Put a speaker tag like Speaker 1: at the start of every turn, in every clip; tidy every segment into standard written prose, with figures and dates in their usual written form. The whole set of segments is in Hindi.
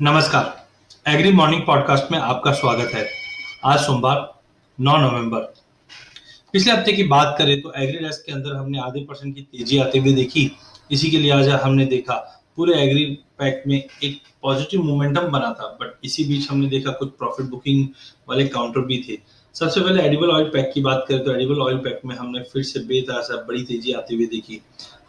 Speaker 1: नमस्कार। एग्री मॉर्निंग पॉडकास्ट में आपका स्वागत है। आज सोमवार 9 नवंबर। पिछले हफ्ते की बात करें तो एग्री डेस्क के अंदर हमने आधे परसेंट की तेजी आते हुए देखी। इसी के लिए आज हमने देखा पूरे एग्री पैक में एक पॉजिटिव मोमेंटम बना था, बट इसी बीच हमने देखा कुछ प्रॉफिट बुकिंग वाले काउंटर भी थे। सबसे पहले एडिबल ऑयल पैक की बात करें तो एडिबल ऑयल पैक में हमने फिर से बेतहाशा बड़ी तेजी आते हुए देखी।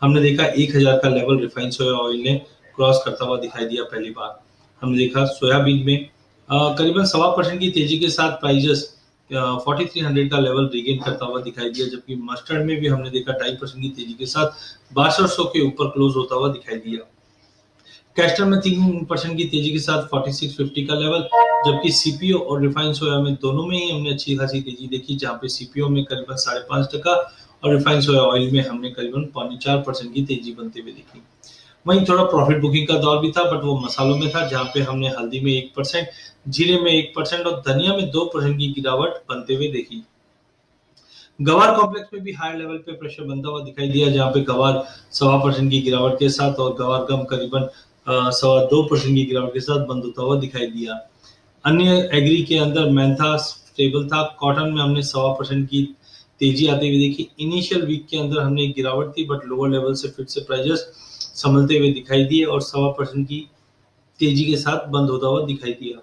Speaker 1: हमने देखा 1000 का लेवल रिफाइंड सोया ऑयल ने क्रॉस करता हुआ दिखाई दिया पहली बार। हमने देखा सोयाबीन में करीबन 1.25% की तेजी के साथ प्राइजेस 4300 का लेवल रिगेन करता हुआ दिखाई दिया, जबकि मस्टर्ड में भी हमने देखा 2.5% की तेजी के साथ 6200 के ऊपर क्लोज होता हुआ दिखाई दिया। कैस्टर में 3% की तेजी के साथ 4650 का लेवल, जबकि सीपीओ और रिफाइंड सोया में दोनों में ही हमने अच्छी खासी तेजी देखी, जहां पे सीपीओ में करीबन 5.5% और रिफाइंड सोया ऑयल में हमने करीबन 4.5% की तेजी बनते हुए देखी। वहीं थोड़ा प्रॉफिट बुकिंग का दौर भी था, बट वो मसालों में था, जहां पे हमने हल्दी में 1%, जीरे में 1% और धनिया में 2% की गिरावट बनते हुए देखी। गवार कॉम्प्लेक्स में भी हाई लेवल पे प्रेशर बनता हुआ दिखाई दिया, जहां पे गवार 1.25% की गिरावट के साथ और गवार गम करीबन 2.25% की गिरावट के साथ बंद होता हुआ दिखाई दिया। अन्य एग्री के अंदर मैंथा स्टेबल था। कॉटन में हमने 1.25% की तेजी आती हुई देखी। इनिशियल वीक के अंदर हमने एक गिरावट थी, बट लोअर लेवल से फिर से प्राइजेस संभलते हुए दिखाई दिए और 1.25% की तेजी के साथ बंद होता हुआ दिखाई दिया।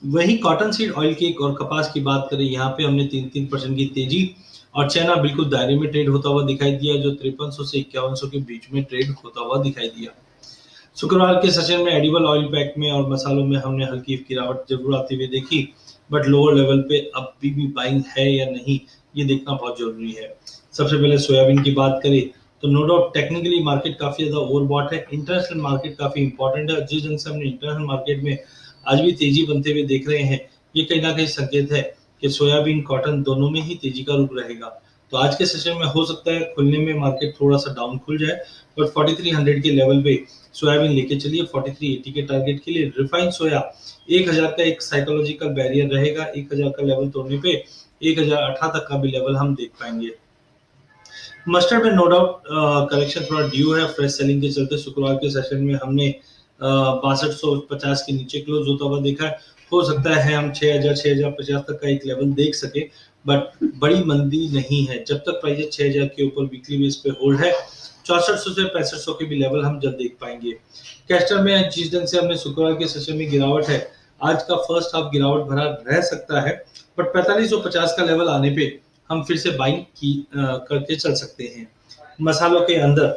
Speaker 1: वही कॉटन सीड ऑयल की और कपास की बात करें, यहाँ पे हमने 3-3% की तेजी और चाइना बिल्कुल दायरे में ट्रेड होता हुआ दिखाई दिया, जो 5300 से 5100 के बीच में ट्रेड होता हुआ दिखाई दिया। शुक्रवार के सेशन में एडिबल ऑयल पैक में और मसालों में हमने हल्की गिरावट जरूर आती हुई देखी, बट लोअर लेवल पे अभी भी बाइंग है या नहीं, ये देखना बहुत जरूरी है। सबसे पहले सोयाबीन की बात करें तो नो डाउट टेक्निकली मार्केट काफी ज्यादा ओवरबॉट है। इंटरनेशनल मार्केट काफी इंपॉर्टेंट है। जिस ढंग से हमने इंटरनेशनल मार्केट में आज भी तेजी बनते हुए देख रहे हैं, ये कहीं ना कहीं संकेत है कि सोयाबीन कॉटन दोनों में ही तेजी का रुख रहेगा। तो आज के सेशन में हो सकता है खुलने में मार्केट थोड़ा सा डाउन खुल जाए, बट 4300 के लेवल पे सोयाबीन लेके चलिए। 4380 के टारगेट के लिए रिफाइंड सोया 1000 का एक साइकोलॉजिकल बैरियर रहेगा। 1000 का लेवल तोड़ने पे 1018 तक का भी लेवल हम देख पाएंगे। मस्टर्ड में नो डाउट करेक्शन थोड़ा ड्यू है फ्रेश सेलिंग के चलते। शुक्रवार के सेशन में हमने 6250 के नीचे क्लोज होता हुआ देखा है। हो सकता है हम 6050 तक का एक लेवल देख सके, बट बड़ी मंदी नहीं है। जब तक प्राइस 6000 के ऊपर वीकली बेस पे होल्ड है, 6400 से 6500 के भी लेवल हम जल्द देख पाएंगे। कैस्टर में जिस ढंग से हमने शुक्रवार के सेशन में गिरावट है, आज का फर्स्ट हाफ गिरावट भरा रह सकता है, बट 4550 का लेवल आने पे हम फिर से बाइंग की करके चल सकते हैं। मसालों के अंदर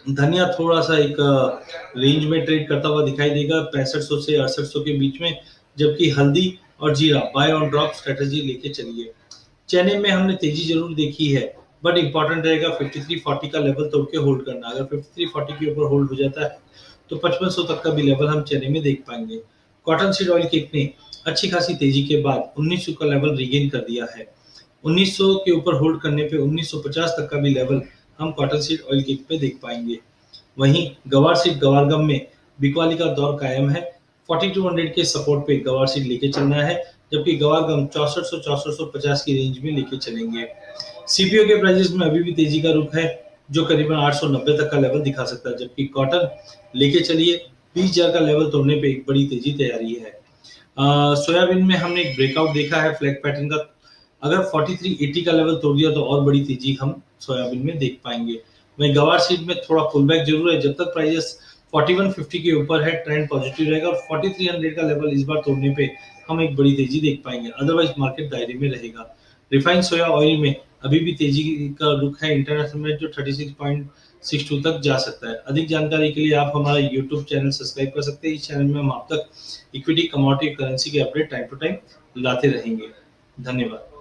Speaker 1: धनिया थोड़ा सा एक रेंज में ट्रेड करता हुआ दिखाई देगा 6500 से 6800 के बीच में, जबकि हल्दी और जीरा बाय ऑन ड्रॉप स्ट्रेटेजी लेके चलिए। चने में हमने तेजी जरूर देखी है, बट इंपॉर्टेंट रहेगा 5340 का लेवल तोड़ के होल्ड करना। अगर 5340 के ऊपर होल्ड हो जाता है तो 5500 तक का भी लेवल हम चने में देख पाएंगे। कॉटन सीड ऑयल केक ने अच्छी खासी तेजी के बाद 1900 का लेवल रिगेन कर दिया है। 1900 के ऊपर होल्ड करने पे 1950 तक का भी लेवल हम कॉटन सीड ऑयल केक पे देख पाएंगे। वहीं गवार सीड गवार गम में बिकवाली का दौर कायम है। 4200 के सपोर्ट पे गवार सीड लेके चलना है, जबकि गवार गम 6400-6450 की रेंज में लेके चलेंगे। सीपीओ के प्राइसेस में अभी भी तेजी का रुख है, जो करीबन 890 तक का लेवल दिखा सकता है, जबकि कॉटन लेके चलिए 20,000 का लेवल तोड़ने पे एक बड़ी तेजी तैयारी है। सोयाबीन में हमने एक ब्रेकआउट देखा है फ्लैग पैटर्न का। अगर 4380 का लेवल तोड़ दिया तो और बड़ी तेजी हम सोयाबीन में देख पाएंगे। वहीं गवार सीड में थोड़ा पुल बैक जरूर है। जब तक प्राइसेस 4150 के ऊपर है, ट्रेंड पॉजिटिव रहेगा और 4300 का लेवल इस बार तोड़ने पे हम एक बड़ी तेजी देख पाएंगे, अदरवाइज मार्केट दायरे में रहेगा। रिफाइंड सोया ऑयल में अभी भी तेजी का रुख है। इंटरनेशनल में जो 36.62 तक जा सकता है। अधिक जानकारी के लिए आप हमारा यूट्यूब चैनल सब्सक्राइब कर सकते हैं। इस चैनल में हम आप तक इक्विटी, कमोडिटी, करेंसी के अपडेट टाइम टू टाइम लाते रहेंगे। धन्यवाद।